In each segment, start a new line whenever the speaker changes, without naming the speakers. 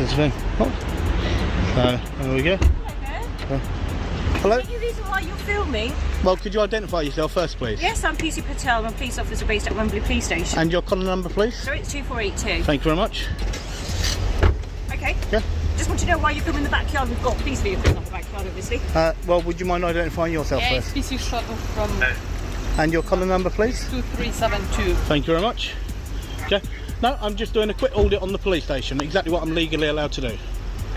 is the thing. Oh. So, there we go. Hello?
Is there any reason why you're filming?
Well, could you identify yourself first, please?
Yes, I'm PC Patel. I'm a police officer based at Wembley Police Station.
And your collar number, please?
So it's 2482.
Thank you very much.
Okay.
Yeah.
Just want to know why you're filming the backyard. We've got police vehicles in the backyard, obviously.
Well, would you mind identifying yourself first?
It's PC shuttle from
And your collar number, please?
2372.
Thank you very much. Okay. No, I'm just doing a quick audit on the police station. Exactly what I'm legally allowed to do.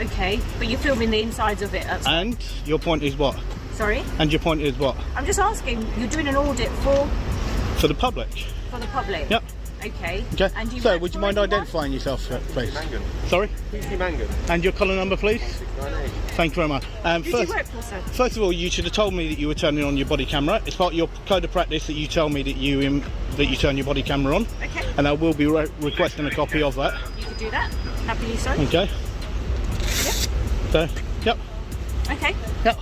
Okay, but you're filming the insides of it. That's...
And your point is what?
Sorry?
And your point is what?
I'm just asking. You're doing an audit for?
For the public.
For the public.
Yep.
Okay.
Okay.
And you
So, would you mind identifying yourself, please?
Mangan.
Sorry?
PC Mangan.
And your collar number, please?
698.
Thank you very much.
Who do you work for, sir?
First of all, you should have told me that you were turning on your body camera. It's part of your code of practice that you tell me that you turn your body camera on.
Okay.
And I will be requesting a copy of that.
You could do that. Happily so.
Okay.
Yep.
So, yep.
Okay.
Yep.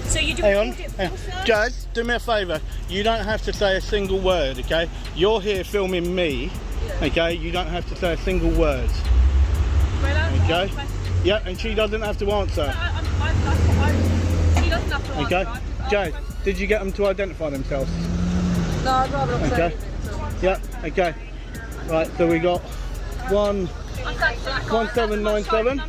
So you do
Hang
an
on.
audit for, sir?
Jazz, do me a favour. You don't have to say a single word, okay? You're here filming me, okay? You don't have to say a single word. Okay? Yeah, and she doesn't have to answer.
She doesn't have to
Okay? Jazz, did you get them to identify themselves?
No, I'd rather not
Okay. Yeah, okay. Right, so we got 1797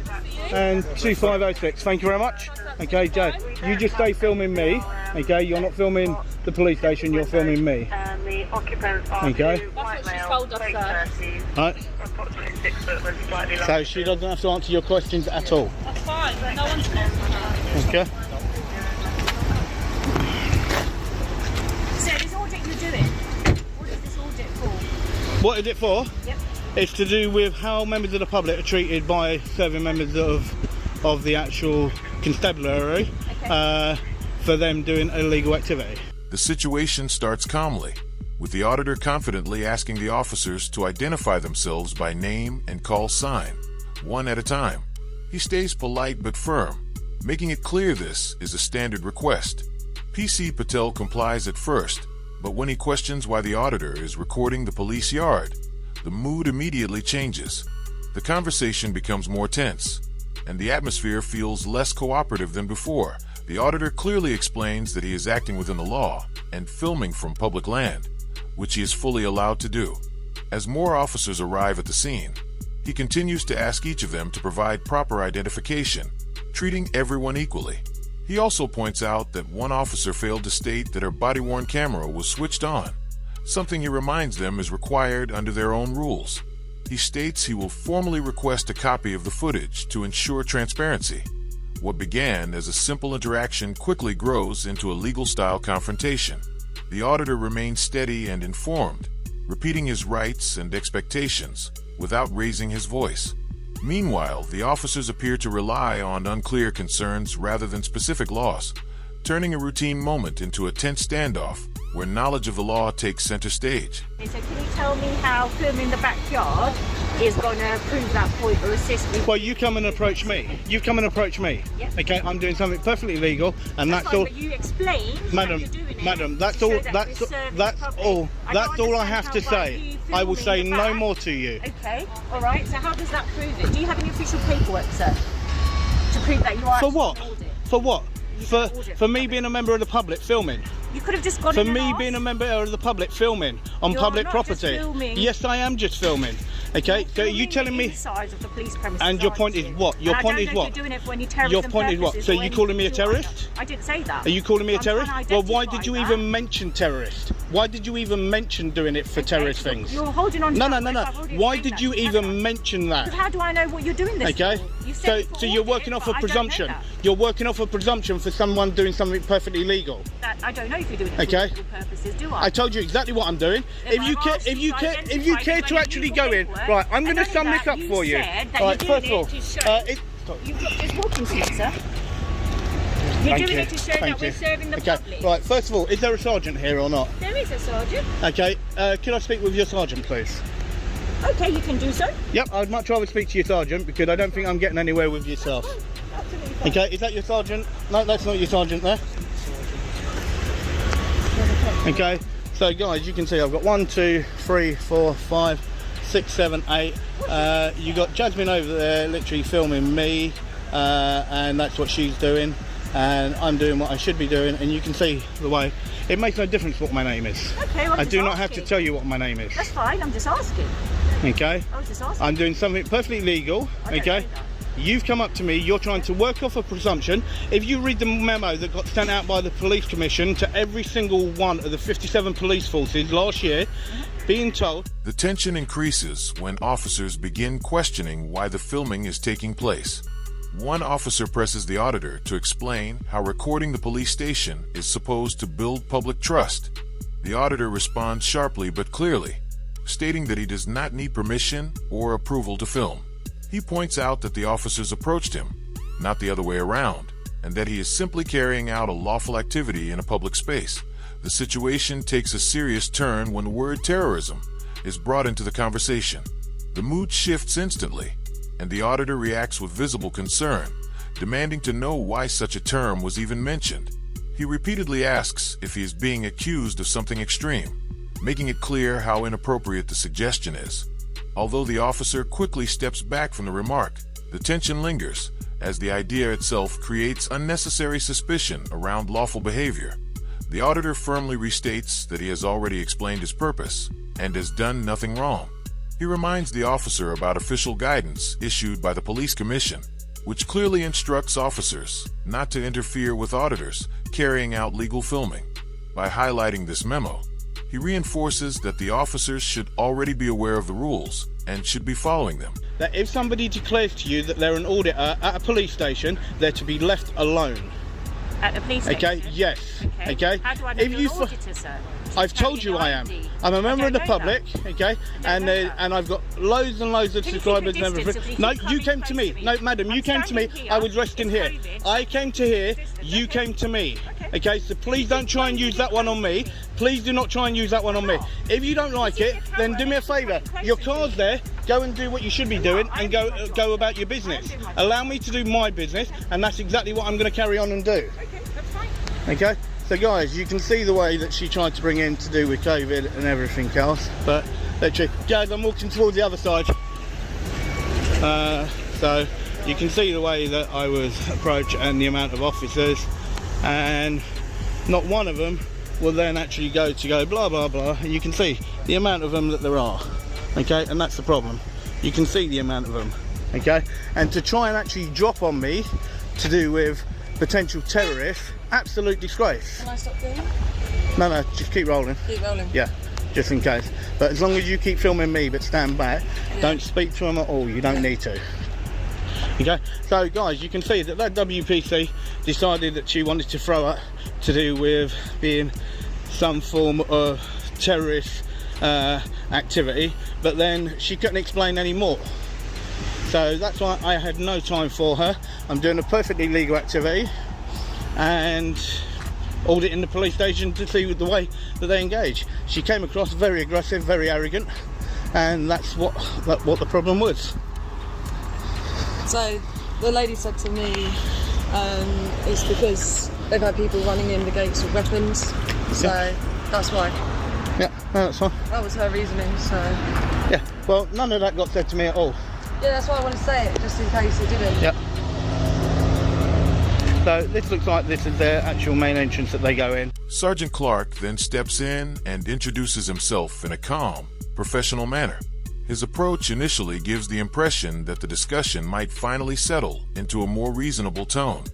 and 2506. Thank you very much. Okay, Jazz, you just stay filming me. Okay, you're not filming the police station, you're filming me.
And the occupants are
Okay.
two white
That's what she
males,
told us,
late
sir.
30s,
Right.
approximately 6 foot with slightly
So
larger.
she doesn't have to answer your questions at all.
That's fine. No one's going to.
Okay?
So this audit you're doing, what is this audit for?
What is it for?
Yep.
It's to do with how members of the public are treated by serving members of the actual constabulary for them doing illegal activity.
The situation starts calmly, with the auditor confidently asking the officers to identify themselves by name and call sign, one at a time. He stays polite but firm, making it clear this is a standard request. PC Patel complies at first, but when he questions why the auditor is recording the police yard, the mood immediately changes. The conversation becomes more tense, and the atmosphere feels less cooperative than before. The auditor clearly explains that he is acting within the law and filming from public land, which he is fully allowed to do. As more officers arrive at the scene, he continues to ask each of them to provide proper identification, treating everyone equally. He also points out that one officer failed to state that her body-worn camera was switched on, something he reminds them is required under their own rules. He states he will formally request a copy of the footage to ensure transparency. What began as a simple interaction quickly grows into a legal-style confrontation. The auditor remains steady and informed, repeating his rights and expectations without raising his voice. Meanwhile, the officers appear to rely on unclear concerns rather than specific laws, turning a routine moment into a tense standoff where knowledge of the law takes center stage.
So can you tell me how filming the backyard is going to prove that point or assist me?
Well, you come and approach me. You come and approach me.
Yep.
Okay, I'm doing something perfectly legal, and that's all.
But you explain
Madam,
how you're doing it
madam,
to
that's
show
all.
that
That's
we're serving the
that's
public.
all.
I
That's
don't
all I
understand
have to
how by
say.
you
I will say
filming the
no
back-
more to you.
Okay, all right. So how does that prove it? Do you have any official paperwork, sir, to prove that you are
For
actually
what?
an audit?
For what?
You
For
did audit
for me
public.
being a member of the public filming.
You could have just gone
For
in and
me
asked.
being a member of the public filming on
You're
public
not just
property.
filming.
Yes, I am just filming. Okay, so are you
Filming
telling
the
me?
inside of the police premises,
And your
aren't
point is
you?
what? Your
And
point
I
is
don't know
what?
if you're doing it for any terrorism
Your point is what?
purposes
So
or
you calling me a
anything like
terrorist?
that. I didn't say that.
Are you calling me a
I'm trying
terrorist?
to
Well, why did you
identify
even
that.
mention terrorist? Why did you even mention doing it for terrorist
Okay,
things?
You're holding on to
No,
that,
no, no,
but I've
no.
already
Why
explained
did you
that.
even mention that?
Because how do I know what you're doing this
Okay,
for? You said
so
it's for
you're
audit,
working off
but
a
I don't know
presumption.
that.
You're working off a presumption for someone doing something perfectly legal.
I don't know if you're doing it
Okay.
for legal purposes, do I?
I told you exactly what I'm doing.
Then
If you
I've
care,
asked
if you
to
care, if you
identify
care
the
to actually go in,
paperwork,
right? I'm going to
and
sum
only
this up
that
for you.
said that
All
you're
right,
doing
first of all,
it to show- You've got just walking suit, sir. You're
Thank
doing
you.
it to show
Thank
that we're
you.
serving the
Okay,
public.
right. First of all, is there a sergeant here or not?
There is a sergeant.
Okay, can I speak with your sergeant, please?
Okay, you can do so.
Yep, I'd much rather speak to your sergeant because I don't think I'm getting anywhere with yourself.
Absolutely fine.
Okay, is that your sergeant? No, that's not your sergeant there. Okay, so guys, you can see I've got 1, 2, 3, 4, 5, 6, 7, 8. You got Jasmine over there literally filming me, and that's what she's doing, and I'm doing what I should be doing, and you can see the way it makes no difference what my name is.
Okay, well,
I do not have to tell you what my name is.
That's fine, I'm just asking.
Okay?
I was just asking.
I'm doing something perfectly legal, okay? You've come up to me, you're trying to work off a presumption. If you read the memo that got sent out by the police commission to every single one of the 57 police forces last year, being told...
The tension increases when officers begin questioning why the filming is taking place. One officer presses the auditor to explain how recording the police station is supposed to build public trust. The auditor responds sharply but clearly, stating that he does not need permission or approval to film. He points out that the officers approached him, not the other way around, and that he is simply carrying out a lawful activity in a public space. The situation takes a serious turn when the word terrorism is brought into the conversation. The mood shifts instantly, and the auditor reacts with visible concern, demanding to know why such a term was even mentioned. He repeatedly asks if he is being accused of something extreme, making it clear how inappropriate the suggestion is. Although the officer quickly steps back from the remark, the tension lingers, as the idea itself creates unnecessary suspicion around lawful behavior. The auditor firmly restates that he has already explained his purpose and has done nothing wrong. He reminds the officer about official guidance issued by the police commission, which clearly instructs officers not to interfere with auditors carrying out legal filming. By highlighting this memo, he reinforces that the officers should already be aware of the rules and should be following them.
That if somebody declares to you that they're an auditor at a police station, they're to be left alone.
At the police station?
Okay, yes. Okay.
How do I know you're an auditor, sir?
I've told you I am. I'm a member of the public, okay, and I've got loads and loads of subscribers and everything. No, you came to me. No, madam, you came to me. I was resting here. I came to here. You came to me. Okay, so please don't try and use that one on me. Please do not try and use that one on me. If you don't like it, then do me a favour. Your car's there. Go and do what you should be doing and go about your business. Allow me to do my business, and that's exactly what I'm going to carry on and do. Okay, so guys, you can see the way that she tried to bring in to do with COVID and everything else, but literally, guys, I'm walking towards the other side. So you can see the way that I was approached and the amount of officers, and not one of them will then actually go blah blah blah. And you can see the amount of them that there are, okay, and that's the problem. You can see the amount of them, okay, and to try and actually drop on me to do with potential terrorists, absolute disgrace.
Can I stop doing?
No, just keep rolling.
Keep rolling.
Yeah, just in case. But as long as you keep filming me but stand back, don't speak to them at all. You don't need to. Okay, so guys, you can see that WPC decided that she wanted to throw it to do with being some form of terrorist activity, but then she couldn't explain any more. So that's why I had no time for her. I'm doing a perfectly legal activity and auditing the police station to see the way that they engage. She came across very aggressive, very arrogant, and that's what the problem was.
So the lady said to me, it's because they've had people running in the gates with weapons, so that's why.
Yeah, no, that's fine.
That was her reasoning, so...
Yeah, well, none of that got said to me at all.
Yeah, that's why I want to say it, just in case it didn't.
Yep. So this looks like this is their actual main entrance that they go in.
Sergeant Clark then steps in and introduces himself in a calm, professional manner. His approach initially gives the impression that the discussion might finally settle into a more reasonable tone.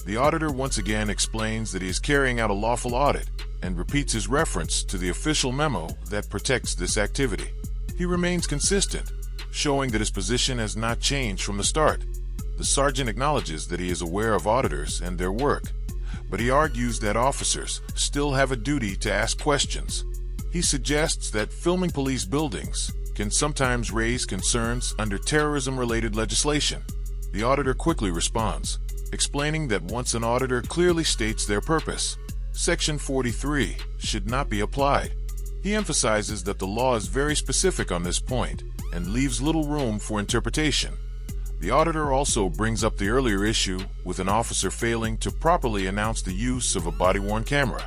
The auditor once again explains that he is carrying out a lawful audit and repeats his reference to the official memo that protects this activity. He remains consistent, showing that his position has not changed from the start. The sergeant acknowledges that he is aware of auditors and their work, but he argues that officers still have a duty to ask questions. He suggests that filming police buildings can sometimes raise concerns under terrorism-related legislation. The auditor quickly responds, explaining that once an auditor clearly states their purpose, Section 43 should not be applied. He emphasizes that the law is very specific on this point and leaves little room for interpretation. The auditor also brings up the earlier issue with an officer failing to properly announce the use of a body-worn camera.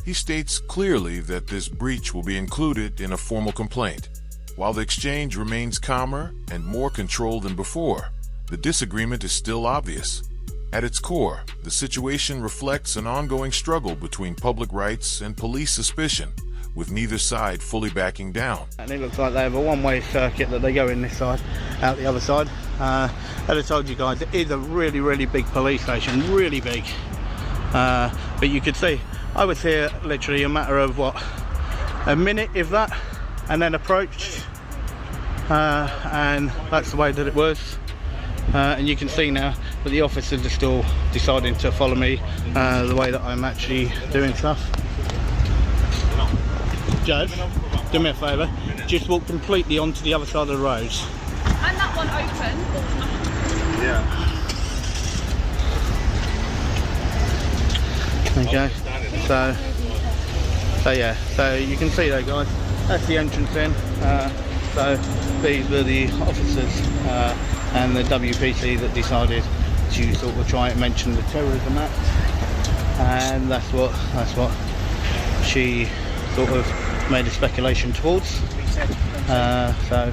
He states clearly that this breach will be included in a formal complaint. While the exchange remains calmer and more controlled than before, the disagreement is still obvious. At its core, the situation reflects an ongoing struggle between public rights and police suspicion, with neither side fully backing down.
And it looks like they have a one-way circuit that they go in this side, out the other side. As I told you guys, it is a really, really big police station, really big. But you could see, I was here literally a matter of, what, a minute, if that, and then approached, and that's the way that it was. And you can see now that the officers are still deciding to follow me the way that I'm actually doing stuff. Judge, do me a favour, just walk completely onto the other side of the road.
And that one open.
Yeah. Okay, so yeah, so you can see there, guys, that's the entrance in. So these were the officers and the WPC that decided to sort of try and mention the Terrorism Act, and that's what she sort of made a speculation towards. So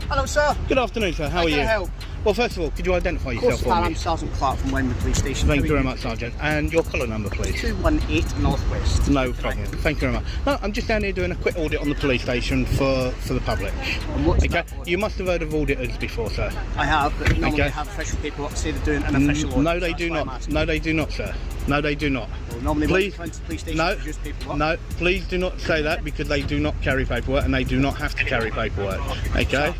hello, sir.
good afternoon, sir. How are you?
Can I help?
Well, first of all, could you identify yourself for me?
I'm Sergeant Clark from Wembley Police Station.
Thank you very much, Sergeant. And your colour number, please?
218 Northwest.
No problem. Thank you very much. No, I'm just down here doing a quick audit on the police station for the public.
And what's
Okay,
that for?
you must have heard of auditors before, sir.
I have, but normally
Okay.
they have official paperwork to say they're doing an official audit.
No, they
That's
do
why I'm
not.
asking.
No, they do not, sir. No, they do not.
Well, normally
Please,
when you come into the police station,
no,
you produce paperwork.
no, please do not say that, because they do not carry paperwork, and they do not have to carry paperwork. Okay?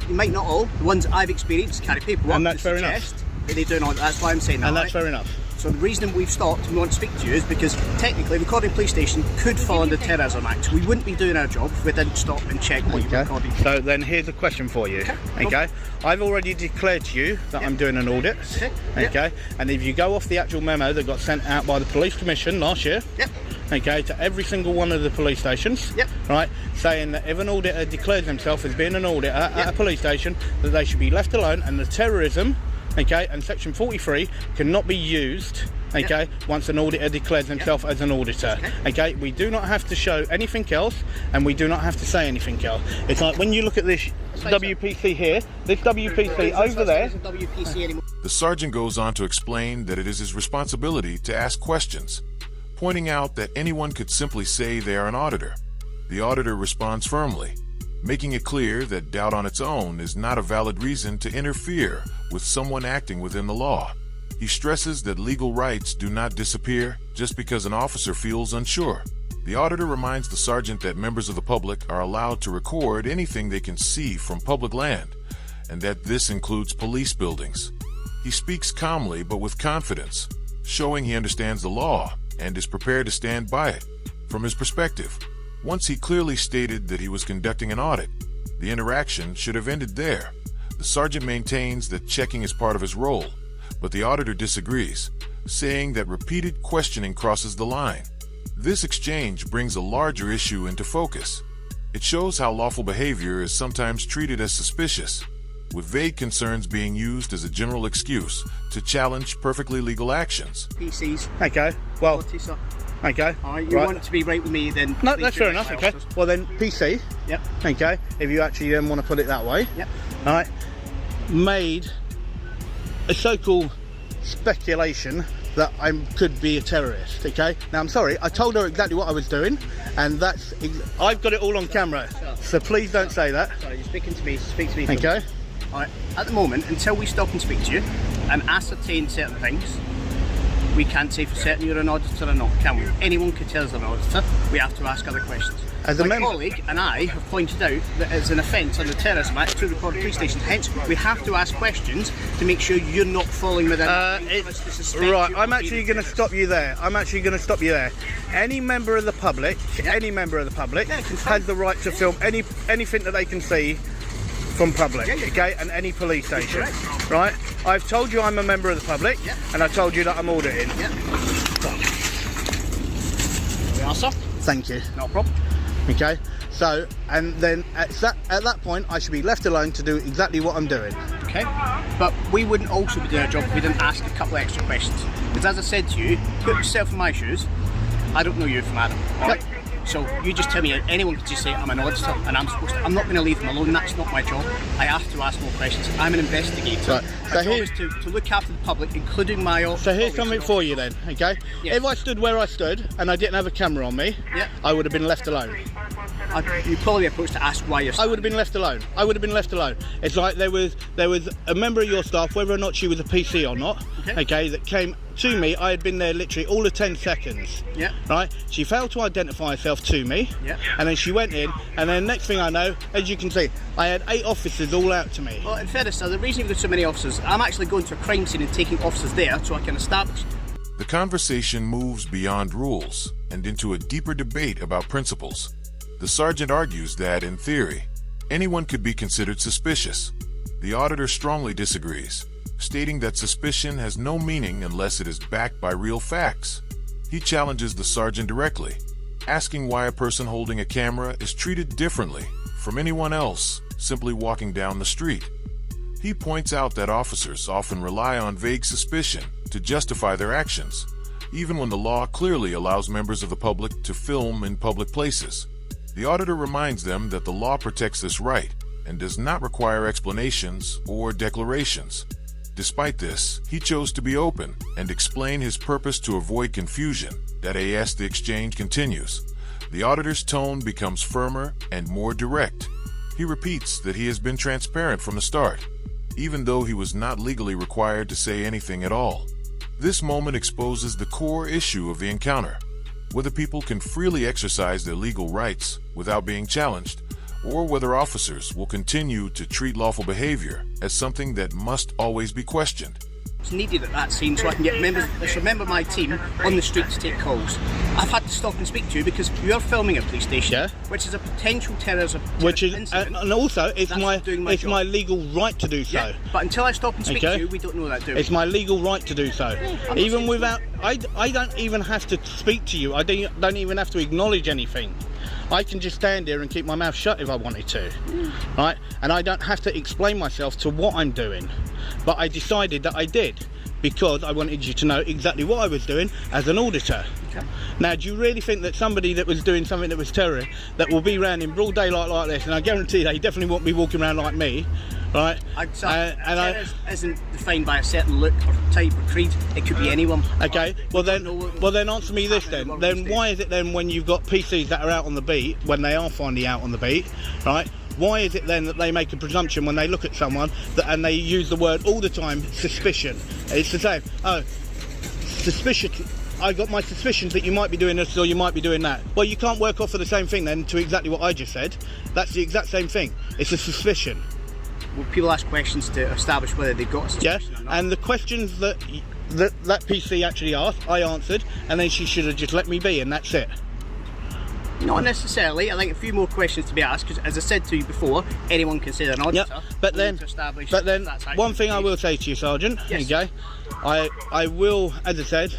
You might not all. The ones that I've experienced carry paperwork.
And that's
to
fair enough.
suggest that they do not. That's why I'm saying that.
And that's
right?
fair enough.
So the reason we've stopped and we want to speak to you is because technically recording police station could fall under the Terrorism Act. We wouldn't be doing our job if we didn't stop and check what you're recording.
So then here's a question for you. Okay? I've already declared to you that I'm doing an audit. Okay? And if you go off the actual memo that got sent out by the Police Commission last year,
Yep.
okay, to every single one of the police stations,
Yep.
right, saying that if an auditor declares himself as being an auditor at a police station, that they should be left alone, and the terrorism, okay, and section 43 cannot be used, okay, once an auditor declares himself as an auditor. Okay, we do not have to show anything else, and we do not have to say anything else. It's like when you look at this WPC here, this WPC over there.
WPC anymore.
The sergeant goes on to explain that it is his responsibility to ask questions, pointing out that anyone could simply say they are an auditor. The auditor responds firmly, making it clear that doubt on its own is not a valid reason to interfere with someone acting within the law. He stresses that legal rights do not disappear just because an officer feels unsure. The auditor reminds the sergeant that members of the public are allowed to record anything they can see from public land, and that this includes police buildings. He speaks calmly but with confidence, showing he understands the law and is prepared to stand by it. From his perspective, once he clearly stated that he was conducting an audit, the interaction should have ended there. The sergeant maintains that checking is part of his role, but the auditor disagrees, saying that repeated questioning crosses the line. This exchange brings a larger issue into focus. It shows how lawful behavior is sometimes treated as suspicious, with vague concerns being used as a general excuse to challenge perfectly legal actions.
PCs.
Okay, well,
Sir.
okay.
Alright, you want to be right with me then.
No,
please
that's
do
fair
it
enough,
yourself,
okay.
sir.
Well then, PC,
Yep.
okay, if you actually then want to put it that way,
Yep.
alright, made a so-called speculation that I could be a terrorist, okay? Now, I'm sorry, I told her exactly what I was doing, and that's, I've got it all on camera, so please don't say that,
Sorry, you're speaking to me. Speak to me.
okay?
Alright, at the moment, until we stop and speak to you and ascertain certain things, we can't say for certain you're an auditor or not, can we? Anyone could tell us they're an auditor. We have to ask other questions.
As a
My
member-
colleague and I have pointed out that it's an offence under the Terrorism Act to record a police station. Hence, we have to ask questions to make sure you're not falling within.
Right, I'm actually going to stop you there. Any member of the public, has the right to film anything that they can see from public, okay, and any police station, right? I've told you I'm a member of the public, and I told you that I'm auditing.
There we are, sir.
Thank you.
No problem.
Okay, so, and then at that point, I should be left alone to do exactly what I'm doing.
Okay, but we wouldn't also be doing our job if we didn't ask a couple of extra questions. Because as I said to you, put yourself in my shoes. I don't know you from Adam. Right? So you just tell me, anyone could just say I'm an auditor and I'm not going to leave them alone. That's not my job. I have to ask more questions. I'm an investigator.
Right. So
my job is to look after the public, including my office.
So here's something for you then, okay?
Yes.
If I stood where I stood and I didn't have a camera on me,
Yeah.
I would have been left alone.
You'd probably be approached to ask why you're
I would have been left alone. I would have been left alone. It's like there was a member of your staff, whether or not she was a PC or not, okay, that came to me. I had been there literally all of 10 seconds.
Yeah.
Right? She failed to identify herself to me.
Yeah.
And then she went in, and then next thing I know, as you can see, I had 8 officers all out to me.
Well, in fairness, sir, the reason you've got so many officers, I'm actually going to a crime scene and taking officers there so I can establish.
The conversation moves beyond rules and into a deeper debate about principles. The sergeant argues that, in theory, anyone could be considered suspicious. The auditor strongly disagrees, stating that suspicion has no meaning unless it is backed by real facts. He challenges the sergeant directly, asking why a person holding a camera is treated differently from anyone else simply walking down the street. He points out that officers often rely on vague suspicion to justify their actions, even when the law clearly allows members of the public to film in public places. The auditor reminds them that the law protects this right and does not require explanations or declarations. Despite this, he chose to be open and explain his purpose to avoid confusion. That as the exchange continues, the auditor's tone becomes firmer and more direct. He repeats that he has been transparent from the start, even though he was not legally required to say anything at all. This moment exposes the core issue of the encounter: whether people can freely exercise their legal rights without being challenged, or whether officers will continue to treat lawful behavior as something that must always be questioned.
It's needed at that scene so I can get a member of my team on the street to take calls. I've had to stop and speak to you because you're filming a police station, which is a potential terrorism incident.
And also it's my legal right to do so.
Yeah, but until I stop and speak to you, we don't know that, do we?
It's my legal right to do so. Even without, I don't even have to speak to you. I don't even have to acknowledge anything. I can just stand here and keep my mouth shut if I wanted to, right? And I don't have to explain myself to what I'm doing. But I decided that I did because I wanted you to know exactly what I was doing as an auditor. Okay. Now, do you really think that somebody that was doing something that was terrorist, that will be around in broad daylight like this, and I guarantee they definitely won't be walking around like me, right?
Terror isn't defined by a certain look or type or creed. It could be anyone.
Okay. Well then answer me this then. Then why is it then when you've got PCs that are out on the beat, when they are finally out on the beat, right? Why is it then that they make a presumption when they look at someone and they use the word all the time, suspicion? It's the same. Oh, suspicion. I got my suspicions that you might be doing this or you might be doing that. Well, you can't work off of the same thing then to exactly what I just said. That's the exact same thing. It's a suspicion.
Well, people ask questions to establish whether they've got a suspicion or not.
And the questions that PC actually asked, I answered, and then she should have just let me be, and that's it.
Not necessarily. I think a few more questions to be asked, because as I said to you before, anyone can say they're an auditor.
Yep. But then one thing I will say to you, Sergeant, okay, I will, as I said,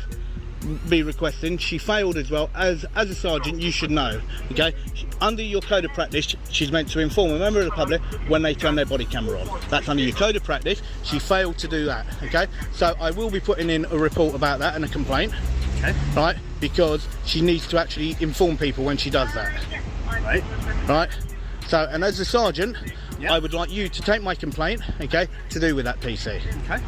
be requesting, she failed as well. As a sergeant, you should know, okay, under your code of practice, she's meant to inform a member of the public when they turn their body camera on. That's under your code of practice. She failed to do that, okay, so I will be putting in a report about that and a complaint. Okay. Right, because she needs to actually inform people when she does that. Right. So, and as a sergeant, I would like you to take my complaint, okay, to do with that PC.
Okay.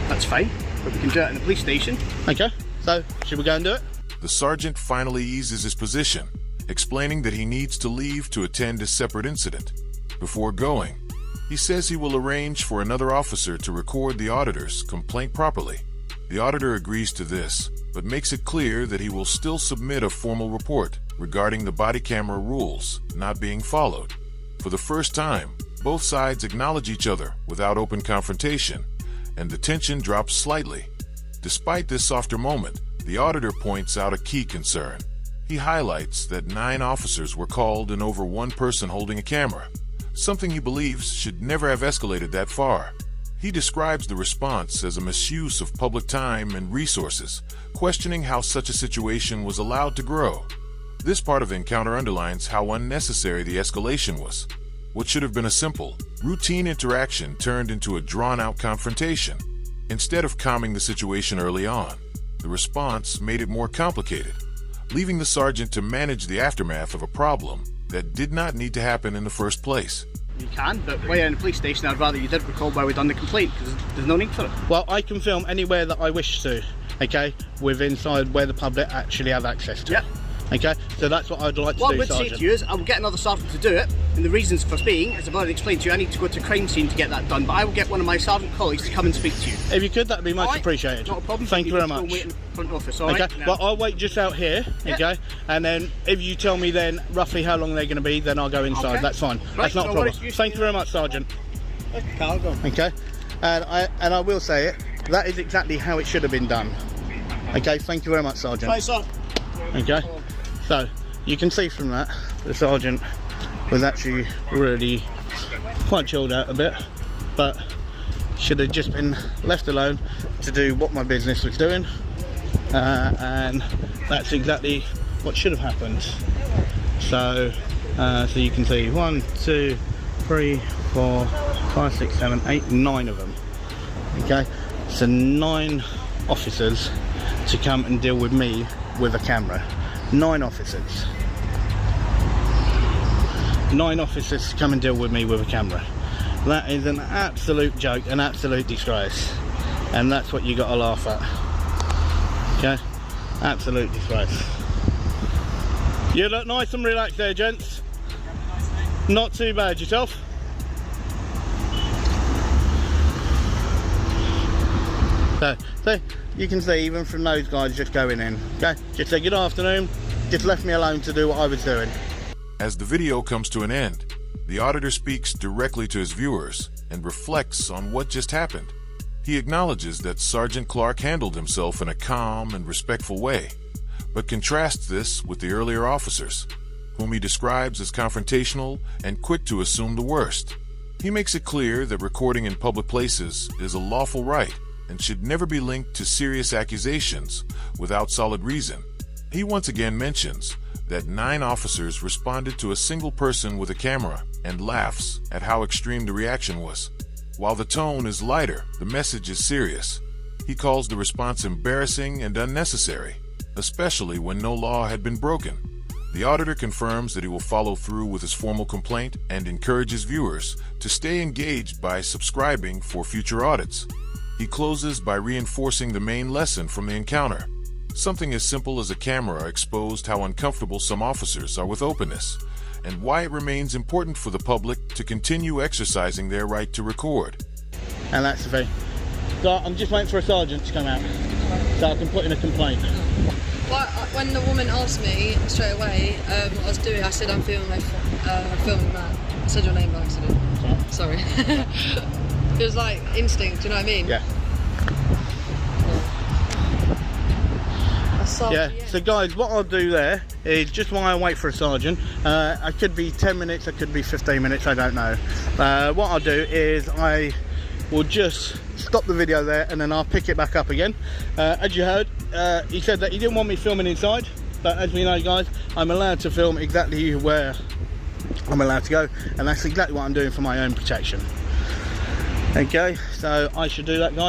That's fine, but we can do it in the police station.
Okay. So, should we go and do it?
The sergeant finally eases his position, explaining that he needs to leave to attend a separate incident. Before going, he says he will arrange for another officer to record the auditor's complaint properly. The auditor agrees to this, but makes it clear that he will still submit a formal report regarding the body camera rules not being followed. For the first time, both sides acknowledge each other without open confrontation, and the tension drops slightly. Despite this softer moment, the auditor points out a key concern. He highlights that 9 officers were called and over 1 person holding a camera, something he believes should never have escalated that far. He describes the response as a misuse of public time and resources, questioning how such a situation was allowed to grow. This part of the encounter underlines how unnecessary the escalation was. What should have been a simple, routine interaction turned into a drawn-out confrontation. Instead of calming the situation early on, the response made it more complicated. leaving the sergeant to manage the aftermath of a problem that did not need to happen in the first place.
You can, but while you're in the police station, I'd rather you did record why we done the complaint, because there's no need for it.
Well, I can film anywhere that I wish to, okay, within inside where the public actually have access to.
Yeah.
Okay, so that's what I'd like to
What
do,
I would
Sergeant.
say to you is, I will get another sergeant to do it, and the reasons for being, as I've already explained to you, I need to go to a crime scene to get that done, but I will get one of my sergeant colleagues to come and speak to you.
If you could, that'd be much
Alright,
appreciated.
Not a problem.
Thank you very
Go
much.
and wait in the front office,
Okay,
alright?
well, I'll wait just out here,
Yeah.
okay, and then if you tell me then roughly how long they're going to be, then I'll go inside.
Okay.
That's fine.
Right,
That's not a
no
problem.
worries.
Thank you very much, Sergeant.
Cargo.
Okay, and I will say it, that is exactly how it should have been done. Okay, thank you very much, Sergeant.
Right, sir.
Okay, so you can see from that the sergeant was actually really quite chilled out a bit, but should have just been left alone to do what my business was doing, and that's exactly what should have happened. So so you can see 1, 2, 3, 4, 5, 6, 7, 8, 9 of them. Okay, so 9 officers to come and deal with me with a camera. 9 officers. 9 officers to come and deal with me with a camera. That is an absolute joke, an absolute disgrace. And that's what you got to laugh at. Okay? Absolute disgrace. You look nice and relaxed there, gents. Not too bad. Yourself? So you can see even from those guys just going in. Okay? Just say good afternoon. Just left me alone to do what I was doing.
As the video comes to an end, the auditor speaks directly to his viewers and reflects on what just happened. He acknowledges that Sergeant Clark handled himself in a calm and respectful way, but contrasts this with the earlier officers, whom he describes as confrontational and quick to assume the worst. He makes it clear that recording in public places is a lawful right and should never be linked to serious accusations without solid reason. He once again mentions that 9 officers responded to a single person with a camera and laughs at how extreme the reaction was. While the tone is lighter, the message is serious. He calls the response embarrassing and unnecessary, especially when no law had been broken. The auditor confirms that he will follow through with his formal complaint and encourages viewers to stay engaged by subscribing for future audits. He closes by reinforcing the main lesson from the encounter. Something as simple as a camera exposed how uncomfortable some officers are with openness, and why it remains important for the public to continue exercising their right to record.
And that's the thing. So I'm just waiting for a sergeant to come out so I can put in a complaint.
Well, when the woman asked me straight away what I was doing, I said I'm filming that. I said your name by accident. Sorry. It was like instinct, do you know what I mean?
Yeah. Yeah, so guys, what I'll do there is just while I wait for a sergeant, I could be 10 minutes, it could be 15 minutes, I don't know. What I'll do is I will just stop the video there and then I'll pick it back up again. As you heard, he said that he didn't want me filming inside, but as we know, guys, I'm allowed to film exactly where I'm allowed to go, and that's exactly what I'm doing for my own protection. Okay, so I should do that, guys.